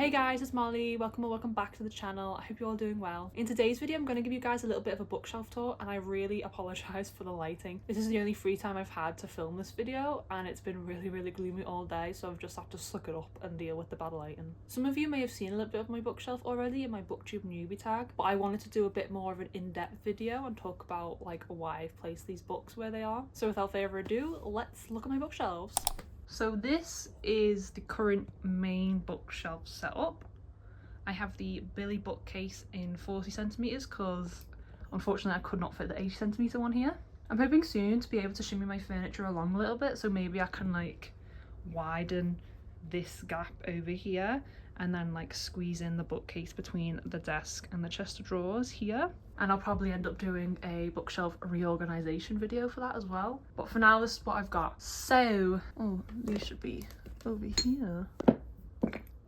Hey guys, it's Molly. Welcome or welcome back to the channel. I hope you're all doing well. In today's video, I'm going to give you guys a little bit of a bookshelf tour, and I really apologise for the lighting. This is the only free time I've had to film this video, and it's been really gloomy all day, so I've just had to suck it up and deal with the bad lighting. Some of you may have seen a little bit of my bookshelf already in my booktube newbie tag, but I wanted to do a bit more of an in-depth video and talk about like why I've placed these books where they are. So without further ado, let's look at my bookshelves. So this is the current main bookshelf setup. I have the Billy bookcase in 40 centimeters because unfortunately I could not fit the 80 centimeter one here. I'm hoping soon to be able to shimmy my furniture along a little bit, so maybe I can like widen this gap over here and then like squeeze in the bookcase between the desk and the chest of drawers here. And I'll probably end up doing a bookshelf reorganization video for that as well. But for now, this is what I've got. So, oh, these should be over here.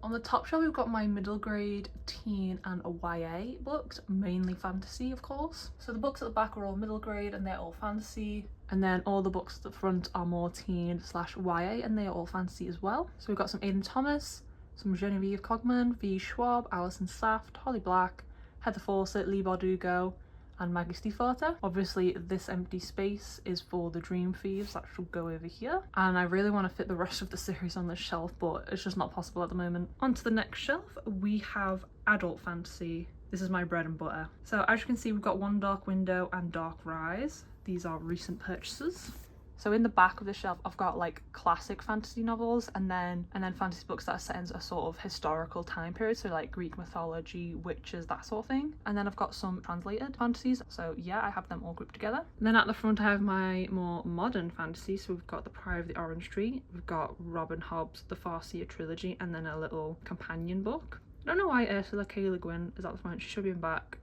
On the top shelf, we've got my middle grade teen and YA books, mainly fantasy, of course. So the books at the back are all middle grade and they're all fantasy. And then all the books at the front are more teen/YA and they are all fantasy as well. So we've got some Aidan Thomas, some Genevieve Cogman, V. Schwab, Alison Saft, Holly Black, Heather Fawcett, Lee Bardugo, and Maggie Stiefvater. Obviously this empty space is for the Dream Thieves, that should go over here. And I really want to fit the rest of the series on this shelf, but it's just not possible at the moment. Onto the next shelf, we have adult fantasy. This is my bread and butter. So as you can see, we've got One Dark Window and Dark Rise. These are recent purchases. So in the back of the shelf, I've got like classic fantasy novels and then fantasy books that are set in a sort of historical time period. So like Greek mythology, witches, that sort of thing. And then I've got some translated fantasies. So yeah, I have them all grouped together. And then at the front, I have my more modern fantasy. So we've got The Priory of the Orange Tree. We've got Robin Hobb's The Farseer Trilogy and then a little companion book. I don't know why Ursula K. Le Guin is at the front. She should be back.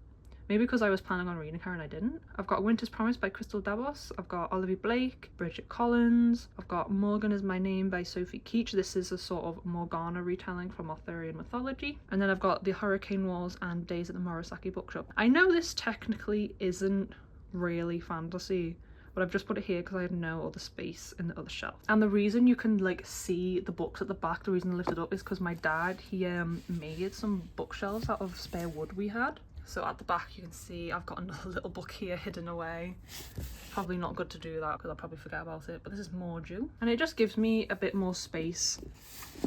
Maybe because I was planning on reading her and I didn't. I've got Winter's Promise by Crystal Davos. I've got Olivia Blake, Bridget Collins. I've got Morgan Is My Name by Sophie Keach. This is a sort of Morgana retelling from Arthurian mythology. And then I've got The Hurricane Wars and Days at the Murasaki Bookshop. I know this technically isn't really fantasy, but I've just put it here because I had no other space in the other shelf. And the reason you can like see the books at the back, the reason I lifted up is because my dad, he made some bookshelves out of spare wood we had. So at the back you can see I've got another little book here hidden away. Probably not good to do that because I'll probably forget about it, but this is Morju. And it just gives me a bit more space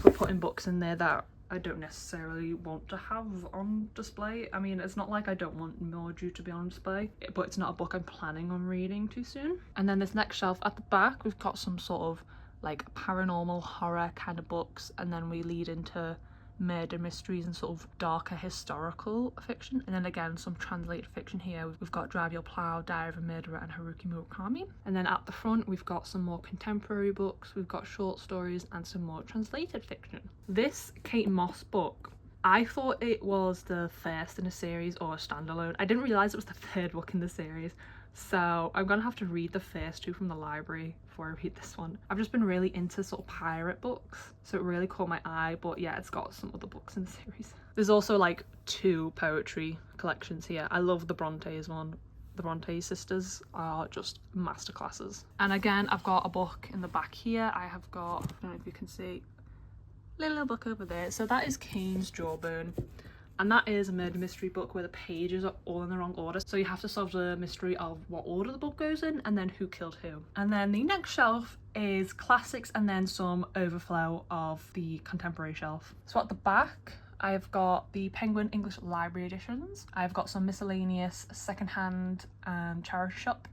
for putting books in there that I don't necessarily want to have on display. I mean, it's not like I don't want Morju to be on display, but it's not a book I'm planning on reading too soon. And then this next shelf at the back, we've got some sort of like paranormal horror kind of books, and then we lead into murder mysteries and sort of darker historical fiction, and then again some translated fiction here. We've got Drive Your Plow, Diary of a Murderer and Haruki Murakami. And then at the front we've got some more contemporary books, we've got short stories and some more translated fiction. This Kate Moss book, I thought it was the first in a series or a standalone. I didn't realise it was the third book in the series, so I'm gonna have to read the first two from the library before I read this one. I've just been really into sort of pirate books, so it really caught my eye, but yeah, it's got some other books in the series. There's also like 2 poetry collections here. I love the Brontes one. The Bronte sisters are just masterclasses. And again, I've got a book in the back here. I have got, I don't know if you can see, little book over there. So that is Cain's Jawbone. And that is a murder mystery book where the pages are all in the wrong order. So you have to solve the mystery of what order the book goes in and then who killed who. And then the next shelf is classics and then some overflow of the contemporary shelf. So at the back, I've got the Penguin English Library editions. I've got some miscellaneous secondhand and charity shop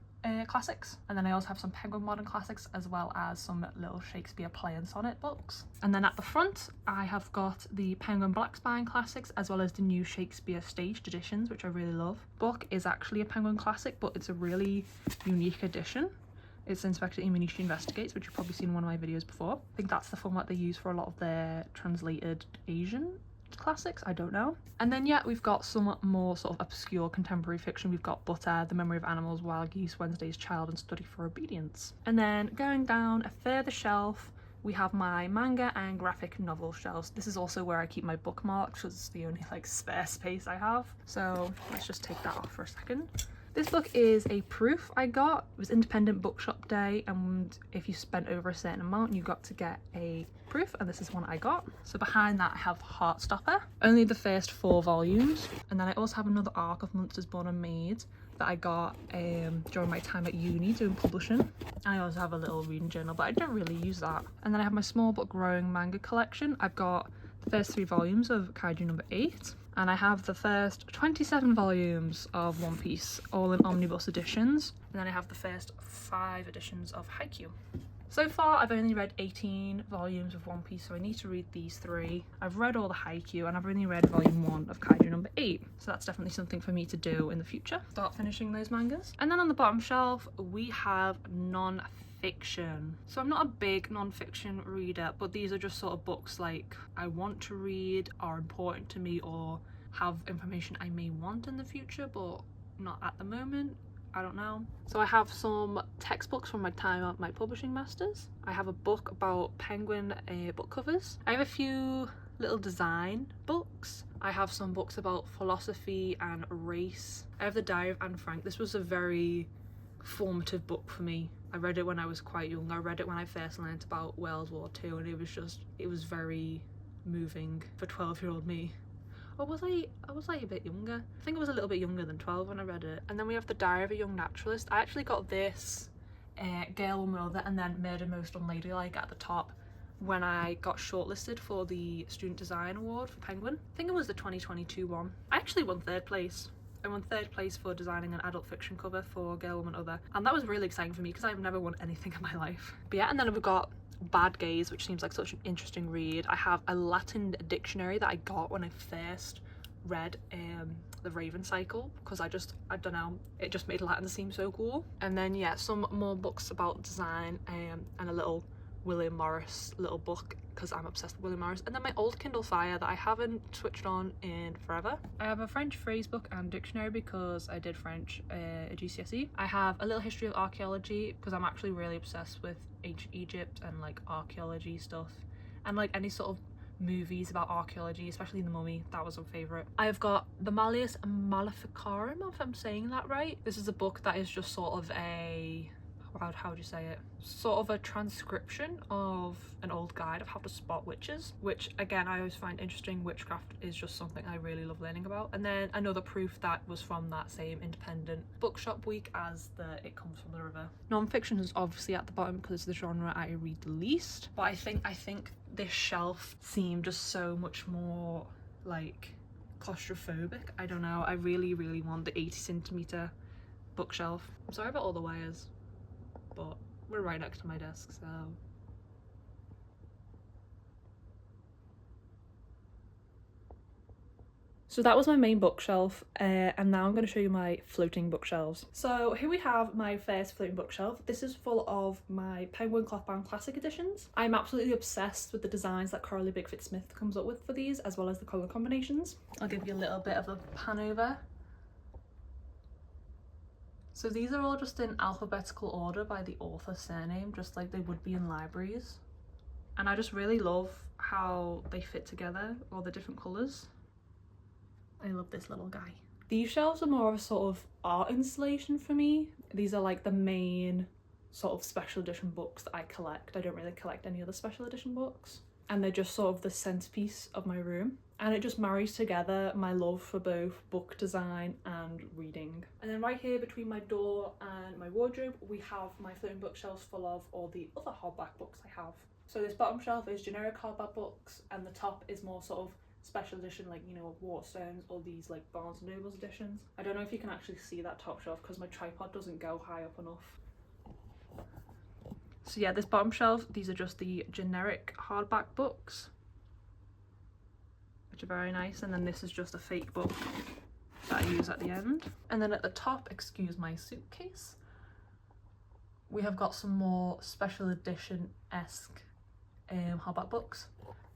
classics, and then I also have some Penguin Modern classics as well as some little Shakespeare play and sonnet books. And then at the front I have got the Penguin Black Spine classics as well as the new Shakespeare staged editions, which I really love. Book is actually a Penguin classic, but it's a really unique edition. It's Inspector Imanishi Investigates, which you've probably seen in one of my videos before. I think that's the format they use for a lot of their translated Asian classics, I don't know. And then yeah, we've got some more sort of obscure contemporary fiction. We've got Butter, The Memory of Animals, Wild Geese, Wednesday's Child and Study for Obedience. And then going down a further shelf, we have my manga and graphic novel shelves. This is also where I keep my bookmarks because it's the only like spare space I have. So let's just take that off for a second. This book is a proof I got. It was Independent Bookshop Day, and if you spent over a certain amount you got to get a proof, and this is one I got. So behind that I have Heartstopper, only the first 4 volumes, and then I also have another arc of Monsters Born and Made that I got during my time at uni doing publishing. I also have a little reading journal, but I don't really use that. And then I have my small but growing manga collection. I've got the first 3 volumes of Kaiju number 8, and I have the first 27 volumes of One Piece, all in omnibus editions, and then I have the first 5 editions of Haikyuu. So far I've only read 18 volumes of One Piece, so I need to read these 3. I've read all the Haikyuu, and I've only read volume 1 of Kaiju number 8, so that's definitely something for me to do in the future, start finishing those mangas. And then on the bottom shelf we have non-fiction. So I'm not a big non-fiction reader, but these are just sort of books like I want to read, are important to me, or have information I may want in the future but not at the moment. I don't know. So I have some textbooks from my time at my publishing masters. I have a book about penguin book covers. I have a few little design books. I have some books about philosophy and race. I have the Diary of Anne Frank. This was a very formative book for me. I read it when I was quite young. I read it when I first learnt about World War II, and it was very moving for 12-year-old me. Or was I a bit younger? I think I was a little bit younger than 12 when I read it. And then we have the Diary of a Young Naturalist. I actually got this, Girl, Woman, Other, and then Murder Most Unladylike at the top when I got shortlisted for the Student Design Award for Penguin. I think it was the 2022 one. I actually won 3rd place. I won 3rd place for designing an adult fiction cover for Girl, Woman, Other. And that was really exciting for me because I've never won anything in my life. But yeah, and then we've got Bad Gaze, which seems like such an interesting read. I have a Latin dictionary that I got when I first read the Raven Cycle, because I don't know, it just made Latin seem so cool. And then yeah, some more books about design and a little William Morris little book, because I'm obsessed with William Morris. And then my old Kindle Fire that I haven't switched on in forever. I have a French phrase book and dictionary because I did French at GCSE. I have a little history of archaeology because I'm actually really obsessed with ancient Egypt and like archaeology stuff, and like any sort of movies about archaeology, especially The Mummy. That was a favourite. I've got the Malleus Maleficarum, if I'm saying that right. This is a book that is just sort of a, how would you say it, sort of a transcription of an old guide of how to spot witches, which again I always find interesting. Witchcraft is just something I really love learning about. And then another proof that was from that same independent bookshop week as the It Comes From the River. Non-fiction is obviously at the bottom because it's the genre I read the least, but I think this shelf seemed just so much more like claustrophobic. I don't know, I really want the 80cm bookshelf. I'm sorry about all the wires, but we're right next to my desk, so. So that was my main bookshelf, and now I'm going to show you my floating bookshelves. So here we have my first floating bookshelf. This is full of my Penguin Clothbound Classic editions. I'm absolutely obsessed with the designs that Coralie Bickford-Smith comes up with for these, as well as the colour combinations. I'll give you a little bit of a pan over. So these are all just in alphabetical order by the author's surname, just like they would be in libraries. And I just really love how they fit together, all the different colours. I love this little guy. These shelves are more of a sort of art installation for me. These are like the main sort of special edition books that I collect. I don't really collect any other special edition books. And they're just sort of the centerpiece of my room. And it just marries together my love for both book design and reading. And then right here between my door and my wardrobe, we have my floating bookshelves full of all the other hardback books I have. So this bottom shelf is generic hardback books, and the top is more sort of special edition, like, you know, Waterstones or these like Barnes & Noble's editions. I don't know if you can actually see that top shelf because my tripod doesn't go high up enough. So yeah, this bottom shelf, these are just the generic hardback books, which are very nice. And then this is just a fake book that I use at the end. And then at the top, excuse my suitcase, we have got some more special edition-esque hardback books.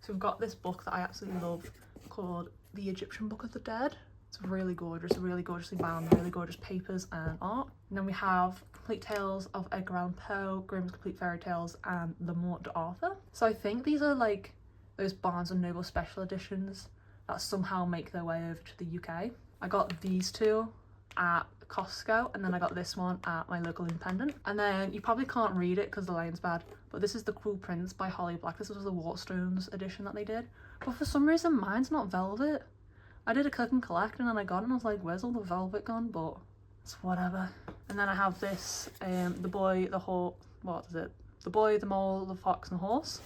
So we've got this book that I absolutely love called The Egyptian Book of the Dead. It's really gorgeous, really gorgeously bound, really gorgeous papers and art. And then we have Complete Tales of Edgar Allan Poe, Grimm's Complete Fairy Tales, and The Morte d'Arthur. So I think these are like those Barnes & Noble special editions that somehow make their way over to the UK. I got these two at Costco, and then I got this one at my local independent. And then you probably can't read it because the line's bad, but this is The Cruel Prince by Holly Black. This was the Waterstones edition that they did, but for some reason mine's not velvet. I did a click and collect and then I got it and I was like, where's all the velvet gone? But it's whatever. And then I have this The Boy, the Horse, what is it? The Boy, the Mole, the Fox and the Horse.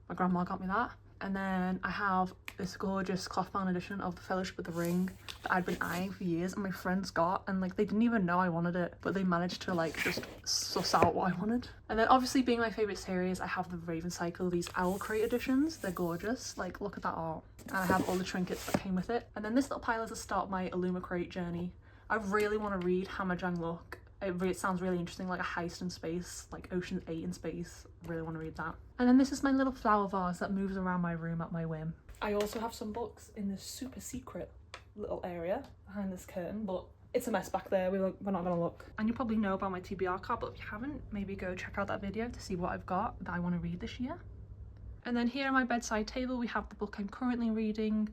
My grandma got me that. And then I have this gorgeous cloth-bound edition of The Fellowship of the Ring that I'd been eyeing for years and my friends got, and like they didn't even know I wanted it, but they managed to like just suss out what I wanted. And then obviously being my favourite series, I have the Raven Cycle, these Owl Crate editions. They're gorgeous, like look at that art. And I have all the trinkets that came with it. And then this little pile is to start my Illuma Crate journey. I really want to read Hammerjang Look. It sounds really interesting, like a heist in space, like Ocean's 8 in space. Really want to read that. And then this is my little flower vase that moves around my room at my whim. I also have some books in this super secret little area behind this curtain, but it's a mess back there. We're not gonna look. And you probably know about my TBR card, but if you haven't, maybe go check out that video to see what I've got that I want to read this year. And then here on my bedside table, we have the book I'm currently reading,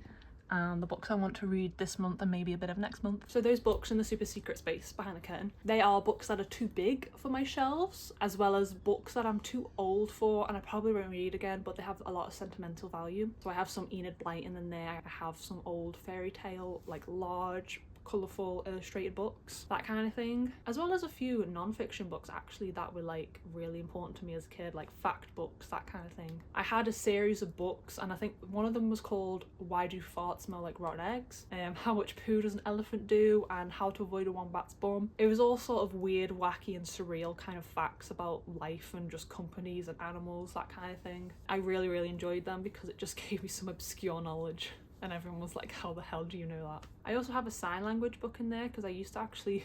and the books I want to read this month and maybe a bit of next month. So those books in the super secret space behind the curtain, they are books that are too big for my shelves, as well as books that I'm too old for and I probably won't read again, but they have a lot of sentimental value. So I have some Enid Blyton in there, I have some old fairy tale, like large colourful illustrated books, that kind of thing, as well as a few non-fiction books actually that were like really important to me as a kid, like fact books, that kind of thing. I had a series of books and I think one of them was called Why Do Farts Smell Like Rotten Eggs, How Much Poo Does an Elephant Do, and How to Avoid a Wombat's Bum. It was all sort of weird, wacky and surreal kind of facts about life and just companies and animals, that kind of thing. I really enjoyed them because it just gave me some obscure knowledge. And everyone was like, how the hell do you know that? I also have a sign language book in there because I used to actually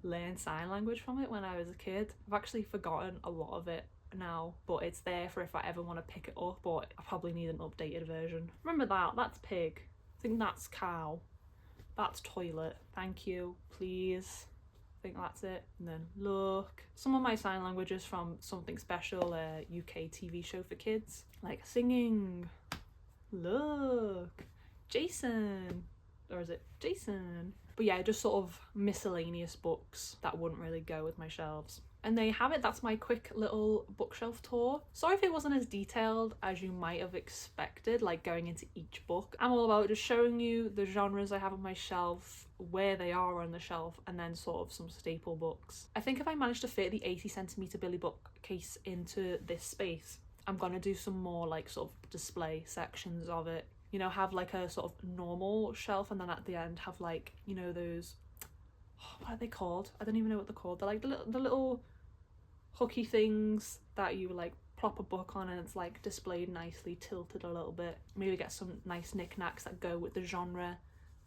learn sign language from it when I was a kid. I've actually forgotten a lot of it now, but it's there for if I ever want to pick it up, but I probably need an updated version. Remember that? That's pig. I think that's cow. That's toilet. Thank you, please. I think that's it. And then look. Some of my sign languages from Something Special, a UK TV show for kids, like singing. Look. Jason, or is it Jason? But yeah, just sort of miscellaneous books that wouldn't really go with my shelves. And there you have it, that's my quick little bookshelf tour. Sorry if it wasn't as detailed as you might have expected, like going into each book. I'm all about just showing you the genres I have on my shelf, where they are on the shelf, and then sort of some staple books. I think if I manage to fit the 80cm Billy bookcase into this space, I'm gonna do some more like sort of display sections of it. You know, have like a sort of normal shelf and then at the end have like, you know, those, what are they called? I don't even know what they're called. They're like the little hooky things that you like plop a book on and it's like displayed nicely, tilted a little bit. Maybe get some nice knickknacks that go with the genre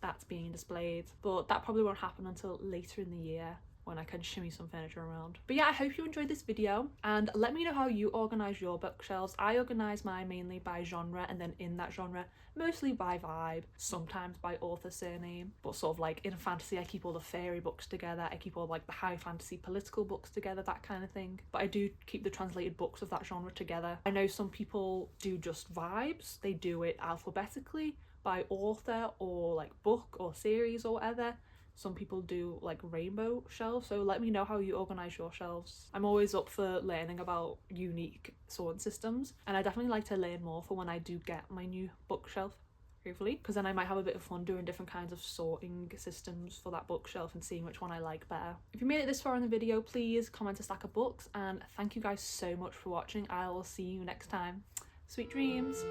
that's being displayed. But that probably won't happen until later in the year, when I can shimmy some furniture around. But yeah, I hope you enjoyed this video and let me know how you organise your bookshelves. I organise mine mainly by genre, and then in that genre mostly by vibe, sometimes by author surname, but sort of like in fantasy I keep all the fairy books together, I keep all like the high fantasy political books together, that kind of thing. But I do keep the translated books of that genre together. I know some people do just vibes, they do it alphabetically by author or like book or series or whatever. Some people do like rainbow shelves, so let me know how you organise your shelves. I'm always up for learning about unique sorting systems, and I definitely like to learn more for when I do get my new bookshelf, hopefully, because then I might have a bit of fun doing different kinds of sorting systems for that bookshelf and seeing which one I like better. If you made it this far in the video, please comment a stack of books, and thank you guys so much for watching. I will see you next time. Sweet dreams!